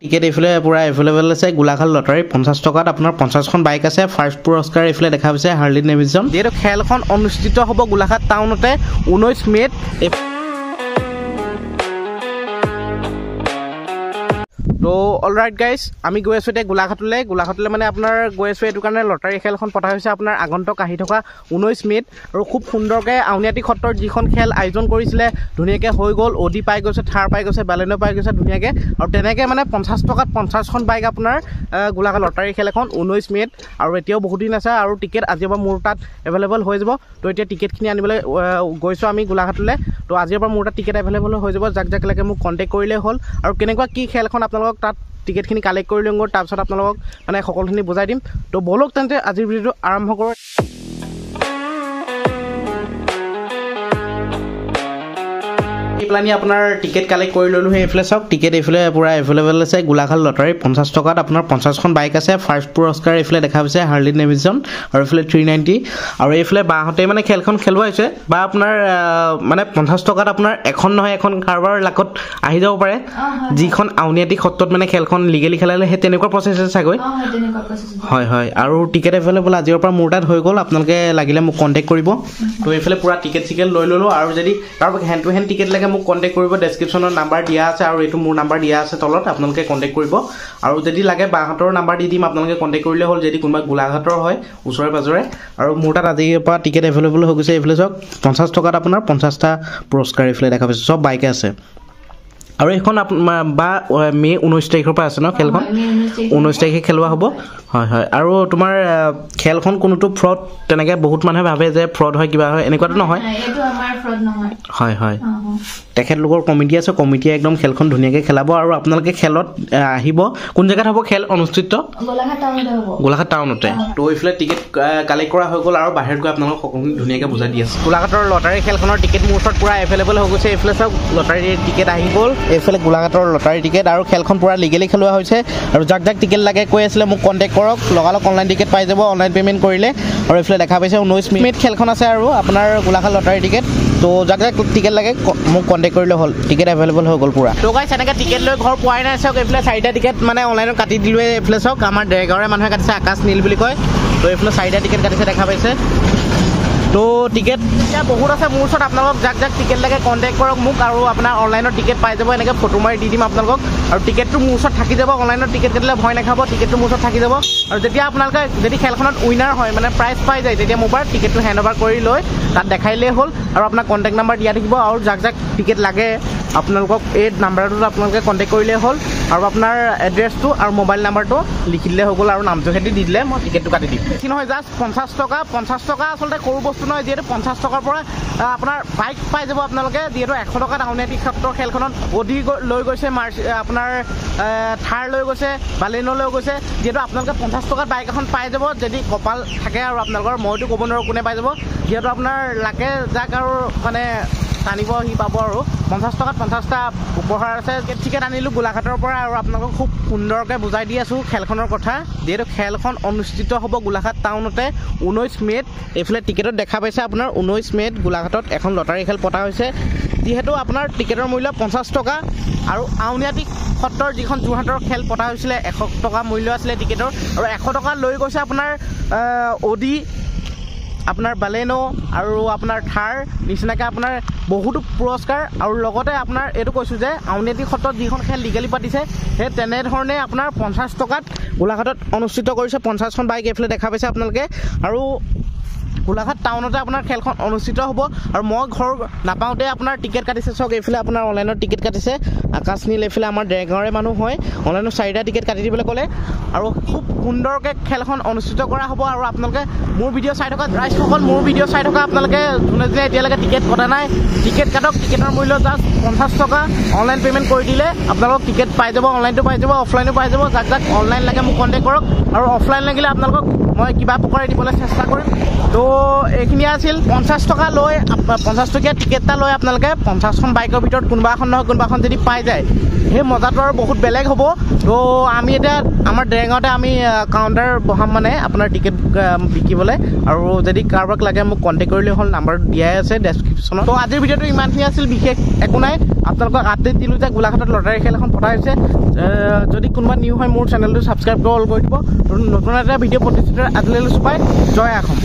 Ticket এইফালে পুৰা available আছে গোলাঘাট লটাৰী 50 টকাত আপোনাৰ 50খন বাইক আছে ফাৰ্ষ্ট পুৰস্কাৰ এইফালে দেখা পাইছে হাৰ্লি ডেভিডছন যেটো খেলখন অনুষ্ঠিত হ'ব গোলাঘাট টাউনতে 19 মেত তো অলৰাইট গাইজ আমি গৈ আছো এতিয়া গোলাঘাটলৈ মানে আপোনাৰ গৈ আছো এইটো কাৰণে লটাৰী খেলখন পতা হৈছে আপোনাৰ আগন্তুক আহি থকা 19 মেত আৰু খুব সুন্দৰকৈ আউনিয়াতি সত্ৰৰ যিখন খেল আয়োজন কৰিছিলে ধুনীয়াকৈ হৈ গ'ল অডি পাই গৈছে থাৰ পাই গৈছে বালেনো পাই গৈছে ধুনীয়াকৈ আৰু তেনেকৈ মানে 50 টকাত 50খন বাইক আপোনাৰ গোলাঘাট লটাৰী খেল এখন 19 মেত আৰু এতিয়াও বহুত দিন আছে আৰু টিকেট আজিৰ পৰা মোৰ তাত এভেলেবল হৈ যাব তো এতিয়া টিকেটখিনি আনিবলৈ গৈছোঁ আমি গোলাঘাটলৈ তো আজিৰ পৰা মোৰ তাত টিকেট এভেলেবল হৈ যাব যাক লাগে মোক কণ্টেক্ট কৰিলেই হ'ল আৰু কেনেকুৱা কি খেলখন আপোনালোকক তাত টিকেটখিনি কালেক্ট কৰি লওঁ তাৰপিছত আপোনালোকক মানে সকলোখিনি বুজাই দিম তো বলক তেন্তে আজিৰ ভিডিঅ'টো আৰম্ভ কৰোঁ প্লানি আপোনাৰ টিকেট কালেক্ট কৰি ললোঁ এইফালে চাওক টিকেট এইফালে পুৰা এভেলেবল আছে গোলাঘাট লটাৰী 50 টকাত আপোনাৰ 50খন বাইক আছে ফাৰ্ষ্ট পুৰস্কাৰ এইফালে দেখা পাইছে হাৰ্লি ডেভিডছন আৰু এইফালে 390 আৰু এইফালে বাহঁতে মানে খেলখন খেলুৱা হৈছে বা আপোনাৰ মানে 50 টকাত আপোনাৰ এখন নহয় এখন কাৰবাৰ লাকত আহি যাব পাৰে যিখন আউনিয়াতি সত্ৰত মানে খেলখন লিগেলি খেলালে হে তেনেকুৱা প্ৰচেছ আছে চাগৈ হয় আৰু টিকেট এভেলেবল আজিৰ পৰা মোৰ তাত হৈ গ'ল আপোনালোকে লাগিলে মোক কণ্টেক্ট কৰিব তো এইফালে পুৰা টিকেট লৈ ললোঁ আৰু যদি কাৰোবাক হেণ্ড টু হেণ্ড টিকেট লাগে মোক কণ্টেক্ট কৰিব ডেছক্ৰিপশ্যনত নাম্বাৰ দিয়া আছে আৰু এইটো মোৰ নাম্বাৰ দিয়া আছে তলত আপোনালোকে কণ্টেক্ট কৰিব আৰু যদি লাগে বাহঁতৰ নাম্বাৰ দি দিম আপোনালোকে কণ্টেক্ট কৰিলে হ'ল যদি কোনোবা গোলাঘাটৰ হয় ওচৰে পাজৰে আৰু মোৰ তাত আজিৰ পৰা টিকেট এভেলেবল হৈ গৈছে এইফালে চাওক 50 টকাত আপোনাৰ 50টা পুৰস্কাৰ এইফালে দেখা পাইছে চব বাইকে আছে আৰু এখন বা মে 19 তাৰিখৰ পৰা আছে ন খেলখন 19 তাৰিখে খেলোৱা হ'ব হয় আৰু তোমাৰ খেলখন কোনোটো ফ্ৰড তেনেকৈ বহুত মানুহে ভাবে যে ফ্ৰড হয় কিবা হয় এনেকুৱাটো নহয় এইটো আমাৰ ফ্ৰড নহয় হয় তেখেতলোকৰ কমিটি আছে কমিটিয়ে একদম খেলখন ধুনীয়াকৈ খেলাব আৰু আপোনালোকে খেলত আহিব কোন জেগাত হ'ব খেল অনুষ্ঠিত গোলাঘাট টাউনতে তো এইফালে টিকেট কালেক্ট কৰা হৈ গ'ল আৰু বাহিৰত গৈ আপোনালোকক সকলোখিনি ধুনীয়াকৈ বুজাই দি আছে গোলাঘাটৰ লটাৰী খেলখনৰ টিকেট মোৰ ওচৰত পুৰা এভেলেবল হৈ গৈছে এইফালে চাওক লটাৰীৰ টিকেট আহি গ'ল এইফালে গোলাঘাটৰ লটাৰী টিকেট আৰু খেলখন পুৰা লিগেলি খেলোৱা হৈছে আৰু যাক টিকেট লাগে কৈ আছিলে মোক কণ্টেক্ট কৰক লগালগ অনলাইন টিকেট পাই যাব অনলাইন পে'মেণ্ট কৰিলে আৰু এইফালে দেখা পাইছে 19 মেত খেলখন আছে আৰু আপোনাৰ গোলাঘাট লটাৰী টিকেট তো যাক টিকেট লাগে মোক কণ্টেক্ট কৰিলে হ'ল টিকেট এভেলেবল হৈ গ'ল পুৰা তো গাইছ এনেকৈ টিকেট লৈ ঘৰ পোৱাই নাই চাওক এইফালে 4টা টিকেট মানে অনলাইনত কাটি দিলোঁ এইফালে চাওক আমাৰ ডেৰগাঁৱৰে মানুহে কাটিছে আকাশ নীল বুলি কয় তো এইফালে 4টা টিকেট কাটিছে দেখা পাইছে তো টিকেট এতিয়া বহুত আছে মোৰ ওচৰত আপোনালোকক যাক টিকেট লাগে কণ্টেক্ট কৰক মোক আৰু আপোনাৰ অনলাইনত টিকেট পাই যাব এনেকৈ ফটো মাৰি দি দিম আপোনালোকক আৰু টিকেটটো মোৰ ওচৰত থাকি যাব অনলাইনত টিকেট কাটিলে ভয় নাখাব টিকেটটো মোৰ ওচৰত থাকি যাব আৰু যেতিয়া আপোনালোকে যদি খেলখনত উইনাৰ হয় মানে প্ৰাইজ পাই যায় তেতিয়া মোৰ পৰা টিকেটটো হেণ্ড অভাৰ কৰি লৈ তাত দেখাইলেই হ'ল আৰু আপোনাৰ কণ্টেক্ট নাম্বাৰ দিয়া থাকিব আৰু যাক টিকেট লাগে আপোনালোকক এই নাম্বাৰটোত আপোনালোকে কণ্টেক্ট কৰিলেই হ'ল আৰু আপোনাৰ এড্ৰেছটো আৰু মোবাইল নাম্বাৰটো লিখি দিলে হৈ গ'ল আৰু নামটো খেতি দি দিলে মই টিকেটটো কাটি দিম বেছি নহয় জাষ্ট 50 টকা আচলতে সৰু বস্তু নহয় যিহেতু 50 টকাৰ পৰা আপোনাৰ বাইক পাই যাব আপোনালোকে যিহেতু 100 টকাত আউনিয়াতি সত্ৰৰ খেলখনত অডি লৈ গৈছে আপোনাৰ থাৰ লৈ গৈছে বালেনো লৈ গৈছে যিহেতু আপোনালোকে 50 টকাত বাইক এখন পাই যাব যদি কপাল থাকে আৰু আপোনালোকৰ মইতো ক'ব নোৱাৰোঁ কোনে পাই যাব যিহেতু আপোনাৰ লাগে যাক আৰু মানে টানিব সি পাব আৰু 50 টকাত 50টা উপহাৰ আছে টিকেট আনিলোঁ গোলাঘাটৰ পৰা আৰু আপোনালোকক খুব সুন্দৰকৈ বুজাই দি আছোঁ খেলখনৰ কথা যিহেতু খেলখন অনুষ্ঠিত হ'ব গোলাঘাট টাউনতে 19 মেত এইফালে টিকেটত দেখা পাইছে আপোনাৰ 19 মেত গোলাঘাটত এখন লটাৰী খেল পতা হৈছে যিহেতু আপোনাৰ টিকেটৰ মূল্য 50 টকা আৰু আউনিয়াতি সত্ৰৰ যিখন যোৰহাটৰ খেল পতা হৈছিলে 100 টকা মূল্য আছিলে টিকেটৰ আৰু 100 টকা লৈ গৈছে আপোনাৰ অডি আপোনাৰ বালেনো আৰু আপোনাৰ থাৰ নিচিনাকৈ আপোনাৰ বহুতো পুৰস্কাৰ আৰু লগতে আপোনাৰ এইটো কৈছোঁ যে আউনিয়াতি সত্ৰত যিখন খেল লিগেলি পাতিছে সেই তেনেধৰণে আপোনাৰ 50 টকাত গোলাঘাটত অনুষ্ঠিত কৰিছে 50খন বাইক এইফালে দেখা পাইছে আপোনালোকে আৰু গোলাঘাট টাউনতে আপোনাৰ খেলখন অনুষ্ঠিত হ'ব আৰু মই ঘৰ নাপাওঁতে আপোনাৰ টিকেট কাটিছে চাওক এইফালে আপোনাৰ অনলাইনত টিকেট কাটিছে আকাশ নীল এইফালে আমাৰ ডেৰগাঁৱৰে মানুহ হয় অনলাইনত 4টা টিকেট কাটি দিবলৈ ক'লে আৰু খুব সুন্দৰকৈ খেলখন অনুষ্ঠিত কৰা হ'ব আৰু আপোনালোকে মোৰ ভিডিঅ' চাই থকা ৰাইজসকল মোৰ ভিডিঅ' চাই থকা আপোনালোকে যোনে এতিয়ালৈকে টিকেট কটা নাই টিকেট কাটক টিকেটৰ মূল্য জাষ্ট 50 টকা অনলাইন পে'মেণ্ট কৰি দিলে আপোনালোকক টিকেট পাই যাব অনলাইনটো পাই যাব অফলাইনো পাই যাব যাক অনলাইন লাগে মোক কণ্টেক্ট কৰক আৰু অফলাইন লাগিলে আপোনালোকক মই কিবা প্ৰকাৰে দিবলৈ চেষ্টা কৰিম তো এইখিনি আছিল 50 টকা লৈ 50 টকীয়া টিকেট এটা লৈ আপোনালোকে 50খন বাইকৰ ভিতৰত কোনোবা এখন নহয় কোনোবা এখন যদি পাই যায় সেই মজাটো আৰু বহুত বেলেগ হ'ব তো আমি এতিয়া আমাৰ ডেৰগাঁৱতে আমি কাউণ্টাৰ বহাম মানে আপোনাৰ টিকেট বিকিবলৈ আৰু যদি কাৰোবাক লাগে মোক কণ্টেক্ট কৰিলে হ'ল নাম্বাৰ দিয়াই আছে ডেছক্ৰিপশ্যনত তো আজিৰ ভিডিঅ'টো ইমানখিনি আছিল বিশেষ একো নাই আপোনালোকক আপডেট দিলোঁ যে গোলাঘাটত লটাৰী খেল এখন পতা হৈছে যদি কোনোবা নিউ হয় মোৰ চেনেলটো ছাবস্ক্ৰাইব কৰি অল কৰি দিব নতুন এটা ভিডিঅ' প্ৰতিষ্ঠিত আজিলৈ লৈছোঁ পাই জয় অসম।